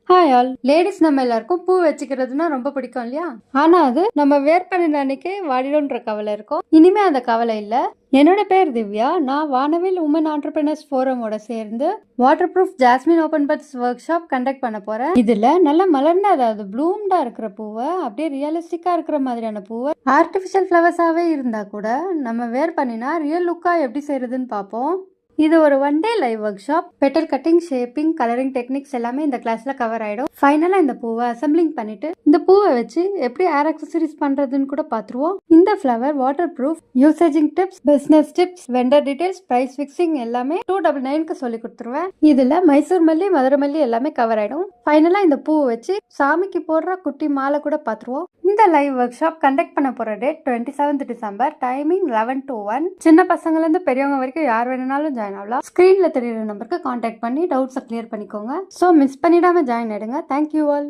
Hi all ladies நம்ம எல்லாருக்கும் பூ வச்சுக்கிறதுனா ரொம்ப பிடிக்கும் இல்லையா? ஆனா அது நம்ம வேர் பண்ணின அன்னைக்கே வாடிடும்ன்ற கவலை இருக்கும். இனிமே அந்த கவலை இல்ல. என்னோட பேர் திவ்யா. நான் வானவில் உமன் ஆண்டர்பிரினர்ஸ் ஃபோரமோட சேர்ந்து waterproof jasmine open buds workshop conduct பண்ண போறேன். இதுல நல்லா மலர்ந்த, அதாவது ப்ளூம்டா இருக்கிற பூவை, அப்படியே ரியலிஸ்டிக்கா இருக்கிற மாதிரியான பூவை ஆர்டிபிஷியல் ஃபிளவர்ஸாவே இருந்தா கூட நம்ம வேர் பண்ணினா ரியல் லுக்கா எப்படி செய்யறதுன்னு பார்ப்போம். இது ஒரு one day live work shop. Petal cutting, shaping, colouring techniques எல்லாமே இந்த கிளாஸ்ல கவர் ஆயிடும். ஃபைனலா இந்த பூவை அசம்பிளிங் பண்ணிட்டு இந்த பூவை வச்சு எப்படி ஏர் அக்சசரிஸ் பண்றதுன்னு கூட பாத்துருவோம். இந்த ஃபிளவர் வாட்டர் ப்ரூஃப், யூசேஜிங் tips, business tips, vendor details, price fixing எல்லாமே 299க்கு சொல்லி கொடுத்துருவேன். இதுல மைசூர் மல்லி, மதுரை மல்லி எல்லாமே கவர் ஆயிடும். ஃபைனலா இந்த பூவை வச்சு சாமிக்கு போடுற குட்டி மாலை கூட பாத்துருவோம். இந்த லைவ் ஒர்க் ஷாப் கண்டக்ட் பண்ண போற date 27th December. Timing 11 to 1. சின்ன பசங்கள்ல இருந்து பெரியவங்க வரைக்கும் யார் வேணும்னாலும் ஜாயின் ஆகலாம். ஸ்கிரீன்ல தெரியுற நம்பருக்கு கான்டாக்ட் பண்ணி டவுட்ஸை கிளியர் பண்ணிக்கோங்க. ஸோ மிஸ் பண்ணிடாம ஜாயின் ஆயிடுங்க. Thank you all.